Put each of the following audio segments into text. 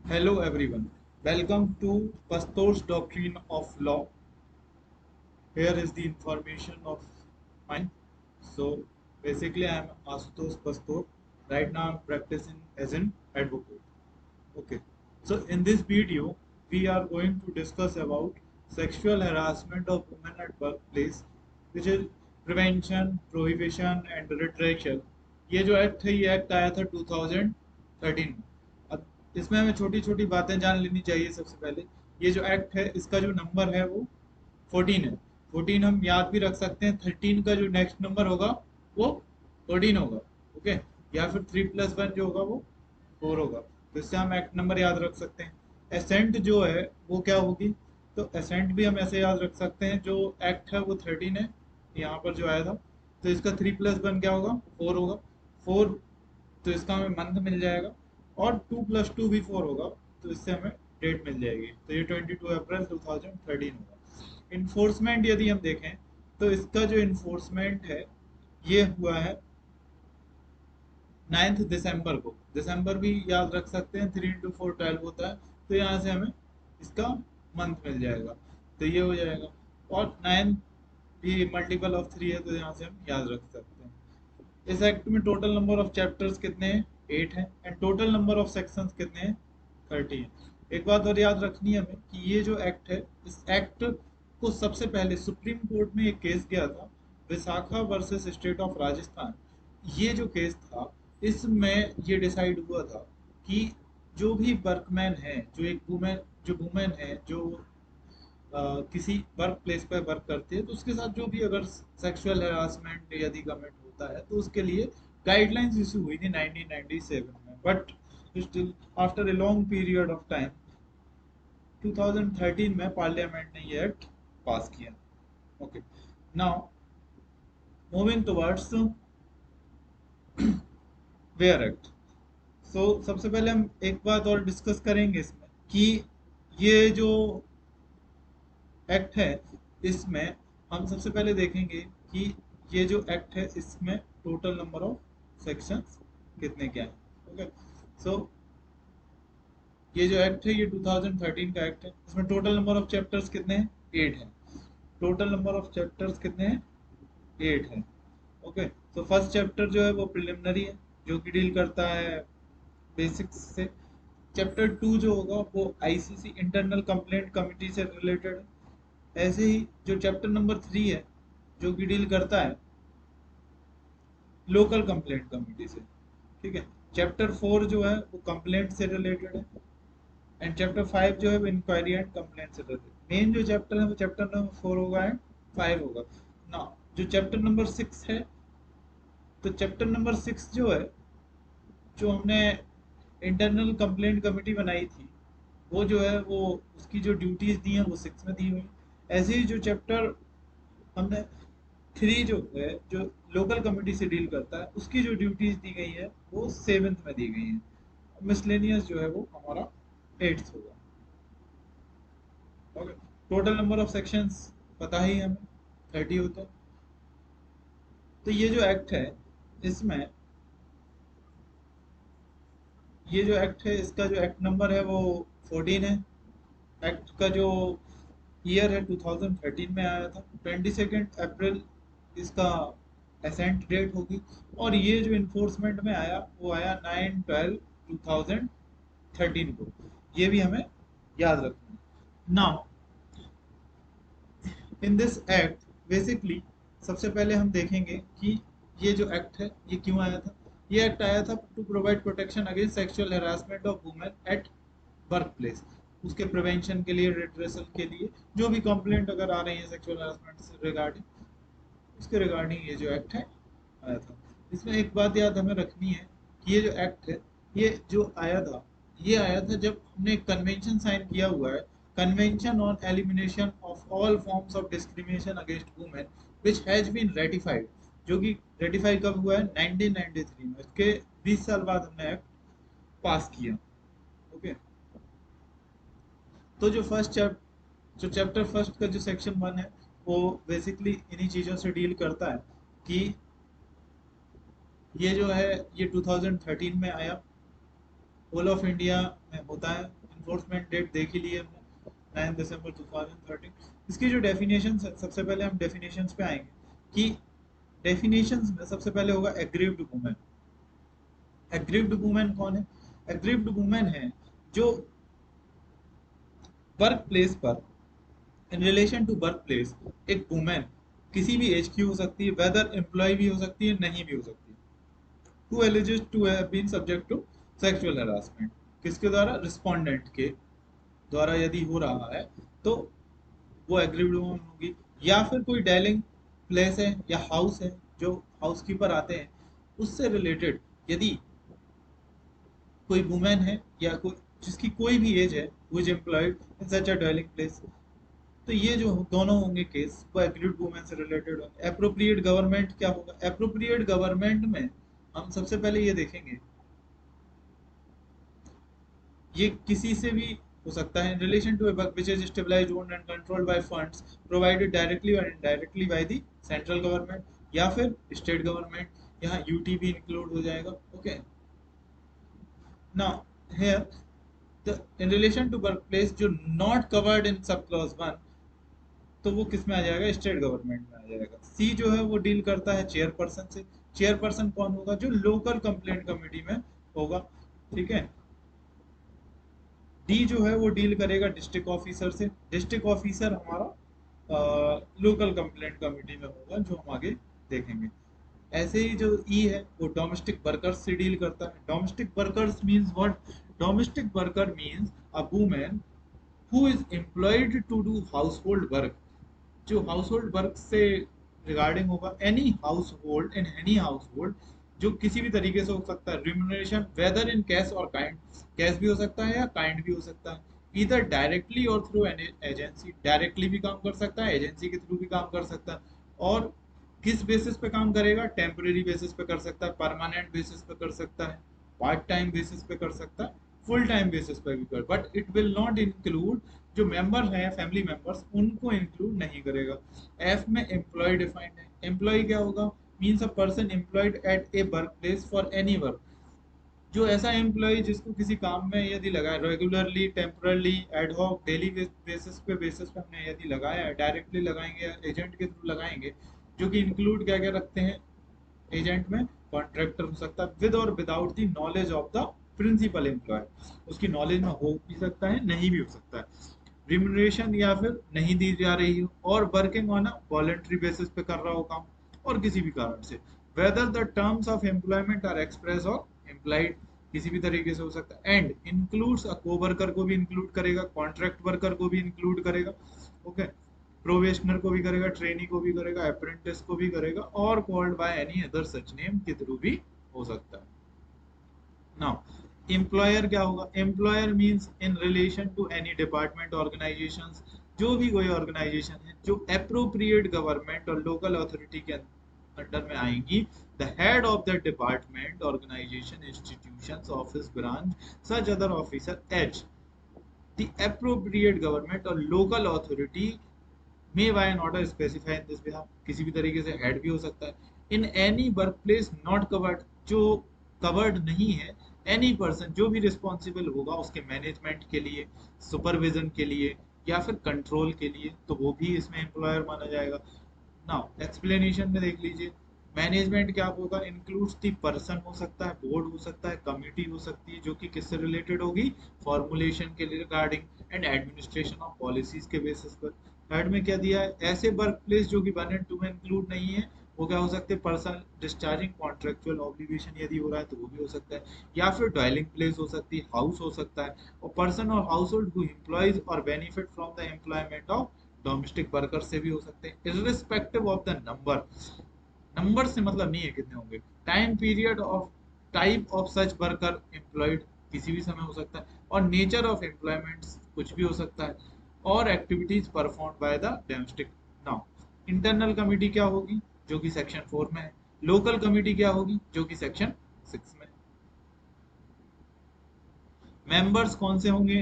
Hello everyone. Welcome to Pastor's Doctrine of Law. Here is the information of mine. So basically I am Asutosh Pastor. Right now I am practicing as an advocate. Okay. So in this video we are going to discuss about sexual harassment of women at workplace, which is prevention, prohibition and retraction. ये जो act है ये act आया था 2013 में। अब इसमें हमें छोटी छोटी बातें जान लेनी चाहिए। सबसे पहले ये जो एक्ट है इसका जो नंबर है वो 14 है। 14 हम याद भी रख सकते हैं। 13 का जो नेक्स्ट नंबर होगा वो 14 होगा। ओके, या फिर 3+1 जो होगा वो 4 होगा। तो इससे हम एक्ट नंबर याद रख सकते हैं। एसेंट जो है वो क्या होगी, तो एसेंट भी हम ऐसे याद रख सकते हैं। जो एक्ट है वो 13 है यहाँ पर जो आया था, तो इसका 3+1 क्या होगा, 4 होगा। 4, तो इसका हमें मंथ मिल जाएगा। और 2+2 भी 4 होगा, तो इससे हमें डेट मिल जाएगी। तो ये 22 अप्रैल 2013 होगा। इन्फोर्समेंट यदि हम देखें तो इसका जो इन्फोर्समेंट है ये हुआ है 9 दिसंबर को। दिसंबर भी याद रख सकते हैं, 3 into 4 12 होता है। तो यहाँ से हमें इसका मंथ मिल जाएगा, तो ये हो जाएगा। और 9 भी मल्टीपल ऑफ 3 है, तो यहाँ से हम याद रख सकते हैं। इस एक्ट में टोटल नंबर ऑफ चैप्टर्स कितने हैं, 8 हैं। And total number of sections कितने हैं, 30 हैं। एक बात और याद रखनी है हमें कि ये जो एक्ट है, इस एक्ट को सबसे पहले सुप्रीम कोर्ट में एक केस गया था, Vishakha versus state of Rajasthan. ये जो केस था इसमें ये डिसाइड हुआ था कि जो भी वर्कमैन है, जो वुमेन है, जो किसी वर्क प्लेस पर वर्क करती है, तो उसके साथ जो भी अगर सेक्सुअल हरासमेंट यदि कमिट होता है तो उसके लिए गाइडलाइंस इशू हुई थी 1997 में। But still after a long period of time 2013 में पार्लियामेंट ने ये एक्ट पास किया। Okay, now moving towards where act. So सबसे पहले हम एक बात और डिस्कस करेंगे इसमें कि ये जो एक्ट है इसमें हम सबसे पहले देखेंगे कि ये जो एक्ट है इसमें टोटल नंबर ऑफ सेक्शंस कितने क्या हैं। ओके, सो ये जो एक्ट है ये 2013 का एक्ट है। इसमें टोटल नंबर ऑफ चैप्टर्स कितने हैं, 8 हैं। टोटल नंबर ऑफ चैप्टर्स कितने हैं, 8 हैं। ओके, तो फर्स्ट चैप्टर जो है वो प्रिलिमिनरी है, जो कि डील करता है बेसिक्स से। चैप्टर 2 जो होगा वो आईसीसी इंटरनल कंप्लेंट कमिटी से रिलेटेड है। ऐसे ही जो चैप्टर नंबर 3 है, जो कि डील करता है लोकल कंप्लेंट कमिटी से। ठीक है, चैप्टर 4 जो है वो कंप्लेंट से रिलेटेड है। एंड चैप्टर 5 जो है वो इंक्वायरी एंड कंप्लेंट से रिलेटेड। मेन जो चैप्टर है वो चैप्टर नंबर 4 होगा एंड 5 होगा ना। जो चैप्टर नंबर 6 है, तो चैप्टर नंबर 6 जो है, जो हमने इंटरनल कंप्लेंट कमेटी बनाई थी, वो जो है वो उसकी जो ड्यूटीज दी हैं वो 6 में दी हुई। ऐसे ही जो चैप्टर हमने 3 जो है, जो लोकल कमेटी से डील करता है, उसकी जो ड्यूटीज दी गई है वो 7th में दी गई है। मिसलेनियस जो है वो हमारा 8th होगा। Okay, total number of sections पता ही हमें 30 होते हैं। तो ये जो एक्ट है इसमें, ये जो एक्ट है इसका जो एक्ट नंबर है वो 14 है। एक्ट का जो ईयर है 2013 में आया था। 22 अप्रैल इसका एसेंट डेट होगी। और ये जो इन्फोर्समेंट में आया वो आया 9/12/2013 को। ये भी हमें याद रखना है। Now in this act basically सबसे पहले हम देखेंगे कि ये जो एक्ट है ये क्यों आया था। ये एक्ट आया था to provide protection against sexual harassment of women at workplace. उसके प्रिवेंशन के लिए, रिड्रेसल के लिए, जो भी कंप्लेंट अगर आ रही है सेक्सुअल हैरासमेंट से रिगार्डिंग, उसके रिगार्डिंग ये जो एक्ट है आया था। इसमें एक बात याद हमें रखनी है कि ये जो एक्ट है ये जो आया था, ये आया था जब हमने कन्वेंशन साइन किया हुआ है, convention on elimination of all forms of discrimination against women which has been ratified. जो कि रेटिफाई कब हुआ है, 1993 में। उसके 20 साल बाद हमने एक्ट पास किया। ओके, तो जो चैप्टर फर्स्ट का जो सेक्शन 1 है वो बेसिकली इन्हीं चीज़ों से डील करता है कि ये जो है ये 2013 में आया। होल ऑफ इंडिया में होता है। इन्फोर्समेंट डेट देख ही लिए हमने 9 दिसंबर 2013। इसकी जो डेफिनेशन, सबसे पहले हम डेफिनेशंस पे आएंगे कि डेफिनेशंस में सबसे पहले होगा एग्रीव्ड वुमेन। एग्रीव्ड वुमेन कौन है? एग्रीव्ड वुमेन है जो वर्क प्लेस पर, in relation to work place, एक वुमेन किसी भी एज की हो सकती है, वेदर एम्प्लॉय भी हो सकती है, नहीं भी हो सकती है, who alleges to have been subject to sexual harassment। किसके द्वारा? रिस्पोंडेंट के द्वारा यदि हो रहा है तो वो एग्रीव्ड वुमन होगी। या फिर कोई डेलिंग प्लेस है या हाउस है, जो हाउसकीपर आते हैं, उससे रिलेटेड यदि कोई वुमेन है या कोई जिसकी कोई भी एज है, वो is employed in such a dwelling place, तो ये जो दोनों होंगे केस, वो एग्रीड वुमेन से रिलेटेड होंगे। एप्रोप्रिएट गवर्नमेंट क्या होगा? एप्रोप्रिएट गवर्नमेंट में हम सबसे पहले ये देखेंगे, ये किसी से भी हो सकता है। In relation to a work which is stabilised, owned and controlled by funds provided directly और indirectly by the central government या फिर स्टेट गवर्नमेंट। यहाँ यूटी भी इंक्लूड हो जाएगा। Okay, now here the in relation to work place जो not covered in sub clause 1, तो वो किस में आ जाएगा? स्टेट गवर्नमेंट में आ जाएगा। सी जो है वो डील करता है चेयरपर्सन से। चेयरपर्सन कौन होगा? जो लोकल कंप्लेंट कमेटी में होगा। ठीक है। डी जो है वो डील करेगा डिस्ट्रिक्ट ऑफिसर से। डिस्ट्रिक्ट ऑफिसर हमारा लोकल कंप्लेंट कमेटी में होगा, जो हम आगे देखेंगे। ऐसे ही जो ई है वो डोमेस्टिक वर्कर्स से डील करता है। Domestic workers means what? Domestic worker means a woman who is employed to do household work, जो हाउसहोल्ड वर्क से रिगार्डिंग होगा। Any household, in any household, जो किसी भी तरीके से हो सकता है। रिम्यूनरेशन वेदर इन कैश और काइंड, कैश भी हो सकता है या काइंड भी हो सकता है। इधर डायरेक्टली और थ्रू एन एजेंसी, डायरेक्टली भी काम कर सकता है, एजेंसी के थ्रू भी काम कर सकता है। और किस बेसिस पे काम करेगा? टेम्परेरी बेसिस पे कर सकता है, परमानेंट बेसिस पे कर सकता है, पार्ट टाइम बेसिस पे कर सकता है, फुल टाइम बेसिस पे भी कर, but it will not include जो मेंबर हैं फैमिली मेंबर्स, उनको इंक्लूड नहीं करेगा। एफ में एम्प्लॉय डिफाइंड है। एम्प्लॉय क्या होगा? Means a person employed at a workplace for any work, जो ऐसा एम्प्लॉय जिसको किसी काम में यदि लगाए, regularly, temporarily, ad hoc, daily basis पे हमने यदि लगाया है, डायरेक्टली लगाएंगे या एजेंट के थ्रू लगाएंगे, जो कि इंक्लूड क्या क्या रखते हैं एजेंट में? कॉन्ट्रैक्टर हो सकता है विद और without the knowledge of the principal employ, उसकी नॉलेज में हो भी सकता है, नहीं भी हो सकता है। रिम्यूनरेशन या फिर नहीं दी जा रही हो, और working on a voluntary basis पे कर रहा हो काम, और किसी भी कारण से। Whether the terms of employment are express और इम्प्लाइड, किसी भी तरीके से हो सकता है। एंड इंक्लूड्स अ को वर्कर को भी इंक्लूड करेगा, कॉन्ट्रैक्ट वर्कर को भी इंक्लूड करेगा। ओके, प्रोबेशनर को भी करेगा, ट्रेनी को भी करेगा, अप्रेंटिस को भी करेगा, और called by any other such name के थ्रू भी हो सकता है। नाउ एम्प्लॉयर क्या होगा? Employer means in relation to any department, organisations, जो भी कोई ऑर्गेनाइजेशन है जो अप्रोप्रिएट गवर्नमेंट और लोकल अथॉरिटी के अंडर में आएंगी। The head of the department, organisation, institutions, office, branch, such other officer as the appropriate government और local authority may by an order specify in this behalf, किसी भी तरीके से head भी हो सकता है। In any work place not covered, जो कवर्ड नहीं है, एनी पर्सन जो भी रिस्पॉन्सिबल होगा उसके मैनेजमेंट के लिए, सुपरविजन के लिए, या फिर कंट्रोल के लिए, तो वो भी इसमें एम्प्लॉयर माना जाएगा। नाउ एक्सप्लेनेशन में देख लीजिए, मैनेजमेंट क्या होगा? इंक्लूड्स दी पर्सन हो सकता है, बोर्ड हो सकता है, कमिटी हो सकती है, जो कि किससे रिलेटेड होगी? फॉर्मुलेशन के regarding and administration of policies के बेसिस पर। थर्ड में क्या दिया है? ऐसे वर्क प्लेस जो कि 1 and 2 में इंक्लूड नहीं है, वो क्या हो सकते हैं? पर्सन डिस्चार्जिंग कॉन्ट्रेक्चुअल ऑब्लिगेशन यदि हो रहा है तो वो भी हो सकता है, या फिर डवेलिंग प्लेस हो सकती है, हाउस हो सकता है, और पर्सन और हाउस होल्ड हु एम्प्लॉयज और benefit from the employment of domestic worker से भी हो सकते हैं, irrespective of the number. Number से मतलब नहीं है कितने होंगे। Time period of type of such worker employed, किसी भी समय हो सकता है, और नेचर ऑफ एम्प्लॉयमेंट कुछ भी हो सकता है, और activities perform by the domestic. Now internal committee क्या होगी? जो कि सेक्शन 4 में है। लोकल कमिटी क्या होगी? जो कि सेक्शन 6 में। मेंबर्स कौन से होंगे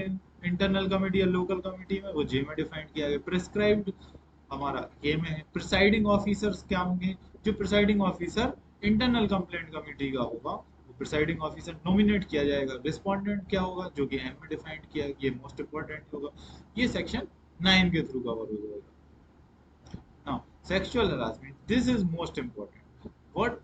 इंटरनल कमेटी या लोकल कमिटी में? वो जे में डिफाइंड किया गया। प्रिस्क्राइब्ड हमारा के में है। प्रिसाइडिंग ऑफिसर्स क्या होंगे? जो presiding officer internal complaint committee का होगा प्रिसाइडिंग ऑफिसर नॉमिनेट किया जाएगा। रिस्पोंडेंट क्या होगा, जो कि एम में डिफाइंड किया, ये मोस्ट इंपॉर्टेंट होगा। ये सेक्शन 9 के थ्रू कवर हो जाएगा। Now, sexual harassment. This is most important. What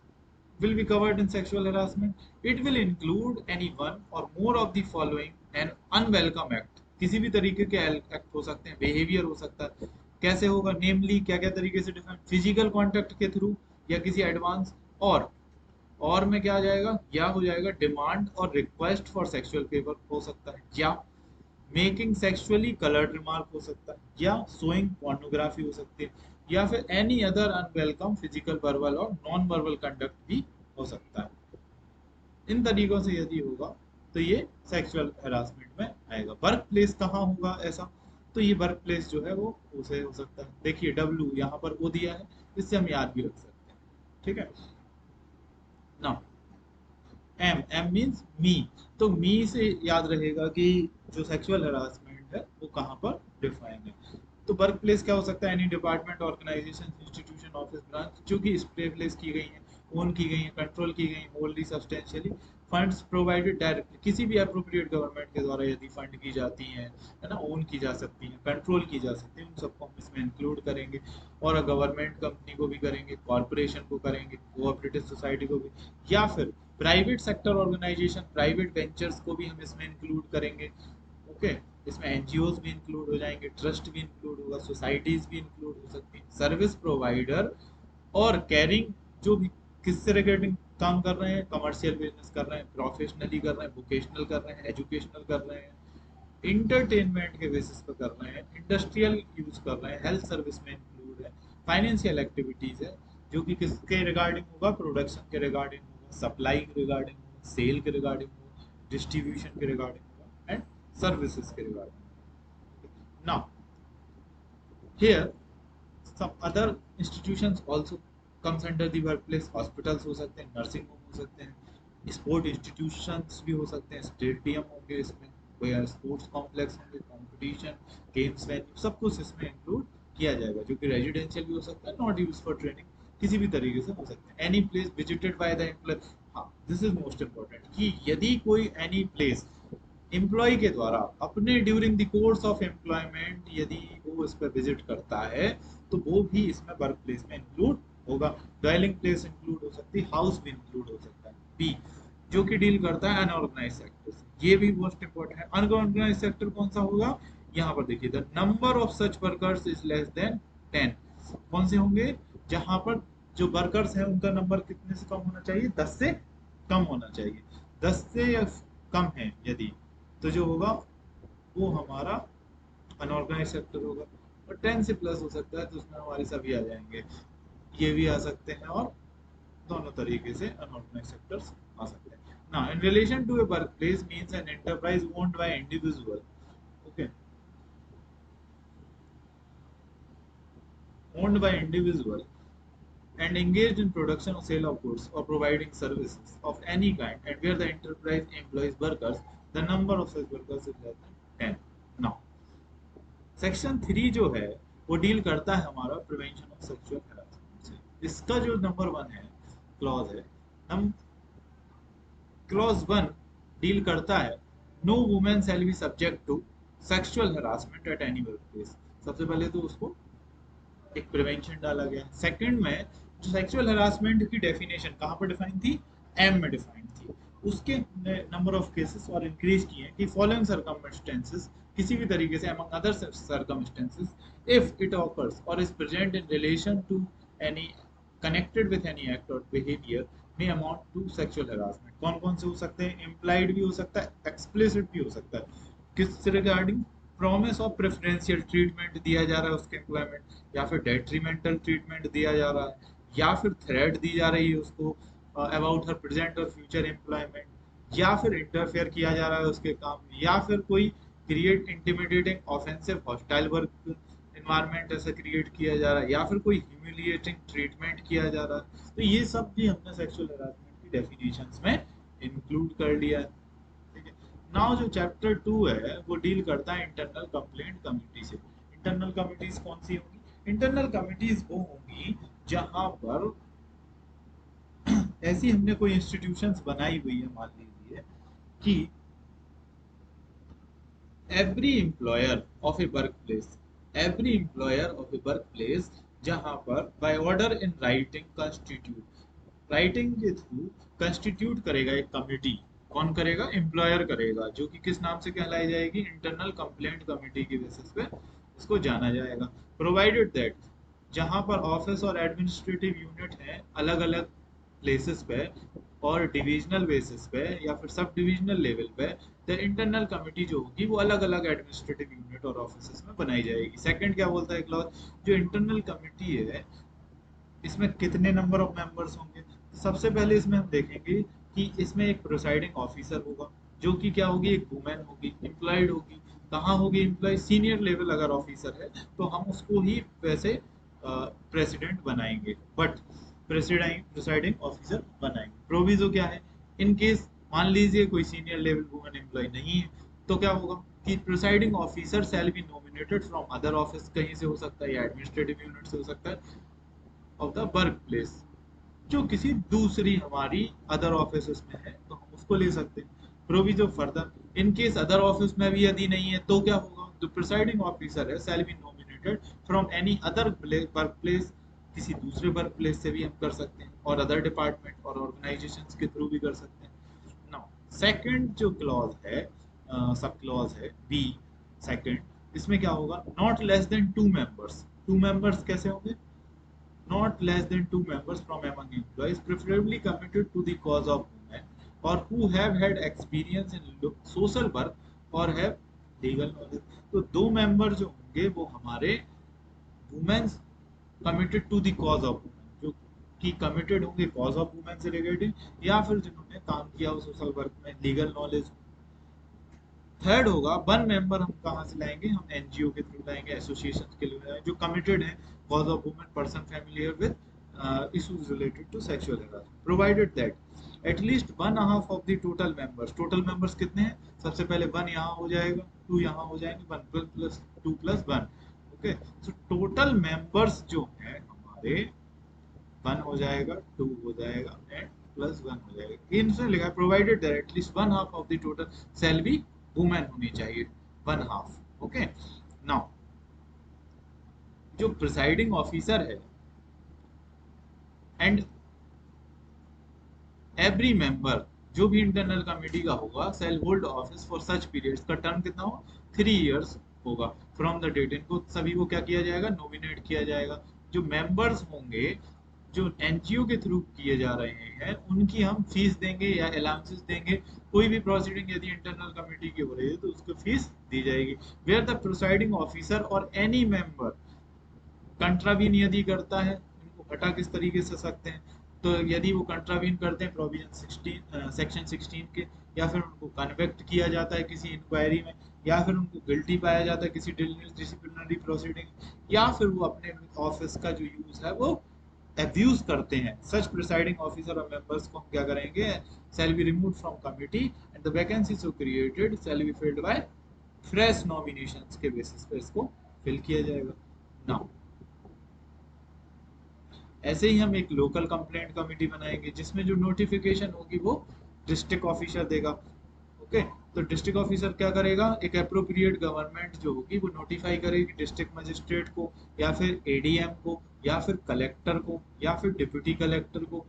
will be covered in sexual harassment? It will include any one or more of the following an unwelcome act. किसी भी तरीके के act हो सकते हैं, बिहेवियर हो सकता है। कैसे होगा, नेमली क्या क्या तरीके से डिफाइन, फिजिकल कॉन्टेक्ट के थ्रू या किसी एडवांस, और में क्या आ जाएगा, या हो जाएगा डिमांड और रिक्वेस्ट फॉर सेक्सुअल फेवर हो सकता है, या मेकिंग सेक्सुअली कलर्ड रिमार्क हो सकता है, या शोइंग पोर्नोग्राफी हो सकती है, या फिर any other unwelcome physical verbal और नॉन वर्बल कंडक्ट भी हो सकता है। इन तरीकों से यदि होगा तो ये सेक्सुअल हरासमेंट में आएगा। वर्क प्लेस कहाँ होगा ऐसा, तो ये वर्क प्लेस जो है वो उसे हो सकता है। देखिए डब्ल्यू यहाँ पर वो दिया है, इससे हम याद भी रख सकते हैं। ठीक है ना। एम, एम मीन्स मी, तो मी से याद रहेगा कि जो सेक्सुअल हरासमेंट है वो कहाँ पर डिफाइन है। तो वर्क प्लेस क्या हो सकता है, any department, organisation, institution, office, branch जो कि स्टेब्लिश की गई है, ओन की गई है, कंट्रोल की गई, होल्डली सब्सटेंशियली फंड्स प्रोवाइडेड डायरेक्टली, किसी भी अप्रोप्रिएट गवर्नमेंट के द्वारा यदि फंड की जाती हैं, है ना, ओन की जा सकती हैं, कंट्रोल की जा सकती है, उन सबको हम इसमें इंक्लूड करेंगे। और गवर्नमेंट कंपनी को भी करेंगे, कॉरपोरेशन को करेंगे, कोऑपरेटिव सोसाइटी को भी, या फिर private sector organisation, private ventures को भी हम इसमें इंक्लूड करेंगे। ओके, इसमें एनजीओज भी इंक्लूड हो जाएंगे, ट्रस्ट भी इंक्लूड होगा, सोसाइटीज भी इंक्लूड हो सकती हैं, सर्विस प्रोवाइडर और कैरिंग जो भी किससे रिगार्डिंग काम कर रहे हैं, कमर्शियल बिजनेस कर रहे हैं, प्रोफेशनली कर रहे हैं, वोकेशनल कर रहे हैं, एजुकेशनल कर रहे हैं, इंटरटेनमेंट के बेसिस पर कर रहे हैं, इंडस्ट्रियल यूज कर रहे हैं, हेल्थ सर्विस में इंक्लूड है, फाइनेंशियल एक्टिविटीज है जो कि किसके रिगार्डिंग होगा, प्रोडक्शन के रिगार्डिंग होगा, सप्लाई के रिगार्डिंग होगा, सेल के रिगार्डिंग होगा, डिस्ट्रीब्यूशन के रिगार्डिंग होगा, एंड सर्विसेज के regarding. Now here some other institutions also comes under the workplace, hospitals हो सकते हैं, नर्सिंग होम हो सकते हैं, स्पोर्ट इंस्टीट्यूशंस भी हो सकते हैं, स्टेडियम होंगे इसमें, कोई स्पोर्ट्स कॉम्प्लेक्स होंगे, कंपटीशन, गेम्स वेन्यू, सब कुछ इसमें इंक्लूड किया जाएगा, जो कि रेजिडेंशियल भी हो सकता है, नॉट यूज फॉर ट्रेनिंग, किसी भी तरीके से हो सकते हैं। Any place visited by the employ, हाँ दिस इज मोस्ट इंपॉर्टेंट, कि यदि कोई एनी प्लेस एम्प्लॉय के द्वारा अपने during the course of employment यदि वो इस पर विजिट करता है तो वो भी इसमें वर्क प्लेस में इंक्लूड होगा। ड्वेलिंग प्लेस इंक्लूड हो सकती है, हाउस भी इंक्लूड हो सकता है। बी, जो कि डील करता है अनऑर्गेनाइज सेक्टर से, ये भी मोस्ट इंपॉर्टेंट है। अनऑर्गेनाइज सेक्टर कौन सा होगा, यहाँ पर देखिए, the number of such workers is less than 10। कौन से होंगे, जहां पर जो वर्कर्स हैं उनका नंबर कितने से कम होना चाहिए, 10 से कम होना चाहिए। 10 से या कम है यदि, तो जो होगा वो हमारा अनऑर्गेनाइज सेक्टर होगा। और 10 से प्लस हो सकता है, तो उसमें हमारे सभी आ जाएंगे, ये भी आ सकते हैं, और दोनों तरीके से अनऑर्गेनाइज सेक्टर्स आ सकते हैं। Now in relation to a workplace means an enterprise owned by individual, okay, owned by individual and engaged in production or sale of goods or providing services of any kind, and where the enterprise employs workers, the number of such workers is less than 10. Now section 3 जो है वो deal करता है हमारा prevention of sexual harassment से। इसका जो number 1 है क्लॉज है, हम क्लॉज 1 डील करता है, no women shall be subject to sexual harassment at any workplace. सबसे पहले तो उसको एक प्रिवेंशन डाला गया। सेकंड में जो सेक्सुअल हरासमेंट की डेफिनेशन कहाँ पर डिफाइन थी, एम में डिफाइन थी, उसके नंबर ऑफ केसेस और इंक्रीज किए हैं कि फॉलोइंग सर्कमस्टेंसेस, किसी भी तरीके से among other circumstances, if it occurs और is present in relation to any connected with any act और behaviour may amount to sexual harassment. कौन कौन से हो सकते हैं, इम्प्लाइड भी हो सकता है, एक्सप्लिसिट भी हो सकता है। किस regarding, promise of preferential treatment दिया जा रहा है उसके एम्प्लॉयमेंट, या फिर डेट्रीमेंटल ट्रीटमेंट दिया जा रहा है, या फिर थ्रेट दी जा रही है उसको अबाउट हर प्रेजेंट और फ्यूचर एम्प्लॉयमेंट, या फिर इंटरफेयर किया जा रहा है उसके काम में, या फिर कोई create intimidating offensive hostile work environment ऐसा क्रिएट किया जा रहा है, या फिर कोई ह्यूमिलिएटिंग ट्रीटमेंट किया जा रहा है। तो ये सब भी हमने सेक्सुअल हरासमेंट की डेफिनेशंस में इंक्लूड कर लिया है। ठीक है, नाउ जो चैप्टर 2 है वो डील करता है इंटरनल कंप्लेंट कमिटी से। इंटरनल कमिटीज कौन सी होंगी, इंटरनल कमिटीज वो होंगी जहां पर ऐसी हमने कोई इंस्टीट्यूशंस बनाई हुई है, मान लीजिए कि every employer of a workplace every employer of a workplace जहां पर by order in writing constitute writing के थ्रू कंस्टिट्यूट करेगा एक कमेटी। कौन करेगा? एम्प्लॉयर करेगा, जो कि किस नाम से कहलाई जाएगी? इंटरनल कंप्लेंट कमेटी के बेसिस पे इसको जाना जाएगा। प्रोवाइडेड दैट जहां पर ऑफिस और एडमिनिस्ट्रेटिव यूनिट हैं अलग अलग प्लेसेस पे और डिविजनल बेसिस पे या फिर सब डिविजनल लेवल पे, द इंटरनल कमेटी जो होगी वो अलग अलग एडमिनिस्ट्रेटिव यूनिट और ऑफिस में बनाई जाएगी। सेकंड क्या बोलता है क्लॉज? जो इंटरनल कमेटी है इसमें कितने नंबर ऑफ मेंबर्स होंगे? तो सबसे पहले इसमें हम देखेंगे कि इसमें एक प्रिसाइडिंग ऑफिसर होगा, जो कि क्या होगी? एक वुमेन होगी, एम्प्लॉयड होगी। कहाँ होगी एम्प्लॉय? सीनियर लेवल अगर ऑफिसर है तो हम उसको ही वैसे प्रेसिडेंट बनाएंगे, बट प्रेसिडिंग ऑफिसर बनाएंगे। प्रोविजो क्या है? इन केस मान लीजिए कोई सीनियर लेवल वुमेन एम्प्लॉय नहीं है तो क्या होगा कि presiding officer shall be nominated from other office, कहीं से हो सकता है या एडमिनिस्ट्रेटिव यूनिट से हो सकता है, ऑफ द वर्क प्लेस, जो किसी दूसरी हमारी अदर ऑफिस में है तो हम उसको ले सकते हैं। Proviso further in case other office में भी यदि नहीं है तो क्या होगा? जो प्रिसाइडिंग ऑफिसर है shall be nominated from any other work place, किसी दूसरे वर्क प्लेस से भी हम कर सकते हैं और अदर डिपार्टमेंट और ऑर्गेनाइजेशंस के थ्रू भी कर सकते हैं। नाउ सेकंड जो क्लॉज है, सब क्लॉज है बी सेकंड, इसमें क्या होगा? Not less than two members. Two members कैसे होंगे? not less than two members from among employees, preferably committed to the cause of women, or who have had experience in social work or have legal knowledge। तो दो member जो होंगे वो हमारे women's committed to the cause of women, जो कि committed होंगे cause of women से रिलेटेड, या फिर जिन्होंने काम किया हो सोशल वर्क में, लीगल नॉलेज। थर्ड होगा वन मेंबर, हम कहाँ से लाएंगे? हम एनजीओ के थ्रू लाएंगे, एसोसिएशन के लिए लाएंगे, जो कमिटेड है cause of women, person familiar with issues related to sexual harassment. Provided that at least one half of the total members, total members कितने हैं? सबसे पहले वन यहाँ हो जाएगा, टू यहाँ हो जाएंगे, one plus two plus one. Okay, so total members जो है हमारे वन हो जाएगा, टू हो जाएगा एंड प्लस वन हो जाएगा। इनसे लिखा है provided that at least one half of the total shall be women होनी चाहिए, वन हाफ। ओके, नाउ जो प्रिसाइडिंग ऑफिसर है एंड एवरी मेंबर, जो भी इंटरनल कमेटी का होगा, shall hold office for such periods, का टर्म कितना हो? 3 इयर्स होगा फ्रॉम द डेट। इनको सभी को क्या किया जाएगा? नॉमिनेट किया जाएगा। जो मेंबर्स होंगे जो एनजीओ के थ्रू किए जा रहे हैं उनकी हम फीस देंगे या अलाउंसेस देंगे। कोई भी प्रोसीडिंग यदि इंटरनल कमेटी की हो रही है तो उसको फीस दी जाएगी। वेयर द प्रिसाइडिंग ऑफिसर और एनी मेंबर कंट्रावीन यदि करता है, इनको हटा किस तरीके से सकते हैं? तो यदि वो कंट्रावीन करते हैं प्रोविजन 16 सेक्शन 16 के, या फिर उनको कन्वेक्ट किया जाता है किसी इंक्वायरी में, या फिर उनको गिल्टी पाया जाता है किसी डिसिप्लिनरी प्रोसीडिंग, या फिर वो अपने ऑफिस का जो यूज है वो एब्यूज करते हैं, सच प्रिसाइडिंग ऑफिसर और मेंबर्स को हम क्या करेंगे? Shall be remove from committee and the vacancy so created shall be filled by fresh nominations के बेसिस पे इसको फिल किया जाएगा। नाउ ऐसे ही हम एक लोकल कंप्लेंट कमेटी बनाएंगे जिसमें जो नोटिफिकेशन होगी वो डिस्ट्रिक्ट ऑफिसर देगा। ओके, तो डिस्ट्रिक्ट ऑफिसर क्या करेगा? एक अप्रोप्रिएट गवर्नमेंट जो होगी वो नोटिफाई करेगी डिस्ट्रिक्ट मजिस्ट्रेट को, या फिर एडीएम को, या फिर कलेक्टर को, या फिर डिप्टी कलेक्टर को,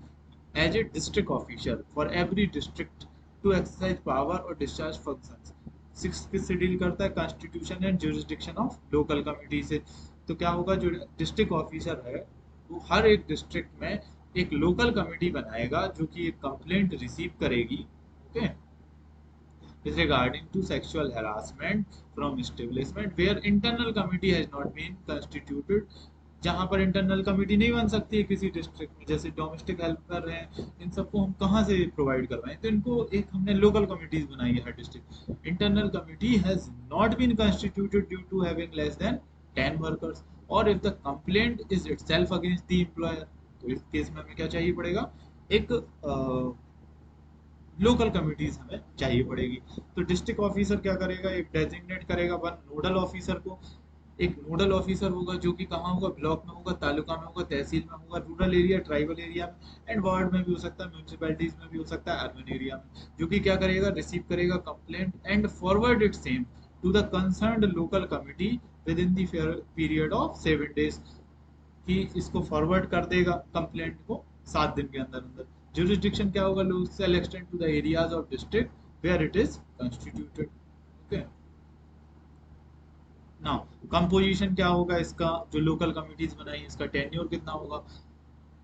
as a district officer for every district to exercise power और डिस्चार्ज फंक्शंस। सिक्स किससे डील करता है? Constitution and jurisdiction of local committee से। तो क्या होगा? जो डिस्ट्रिक्ट ऑफिसर है वो हर एक डिस्ट्रिक्ट में एक लोकल कमेटी बनाएगा जो कि एक कंप्लेंट रिसीव करेगी, okay, with regarding to sexual harassment from establishment where internal committee has not been constituted। जहां पर इंटरनल कमेटी नहीं बन सकती है किसी डिस्ट्रिक्ट में, जैसे डोमेस्टिक हेल्प कर रहे हैं, इन सबको हम कहाँ से प्रोवाइड करवाएं? तो इनको एक हमने लोकल कमिटीज बनाई है हर district. Internal committee has not been constituted due to having less than 10 workers, और if the complaint is itself against the employer, तो इस केस में हमें क्या चाहिए पड़ेगा? एक लोकल कमिटीज हमें चाहिए पड़ेगी। तो डिस्ट्रिक्ट ऑफिसर क्या करेगा? एक डेजिग्नेट करेगा वन नोडल ऑफिसर को, एक नोडल ऑफिसर होगा जो कि कहाँ होगा, ब्लॉक में होगा, तालुका में होगा, तहसील में होगा, रूरल एरिया, ट्राइबल एरिया में एंड वार्ड में भी हो सकता है, म्यूनिसिपैलिटीज में भी हो सकता है, अर्बन एरिया में, जो कि क्या करेगा, रिसीव करेगा complaint and forward it same to the concerned local committee within the period of 7 days, कि इसको फॉरवर्ड कर देगा कंप्लेंट को 7 दिन के अंदर अंदर। जुरिस्डिक्शन क्या होगा, shall extend to the areas of district where it is constituted। Okay, now composition क्या होगा इसका, जो लोकल कमिटीज बनाई इसका टेन्योर कितना होगा।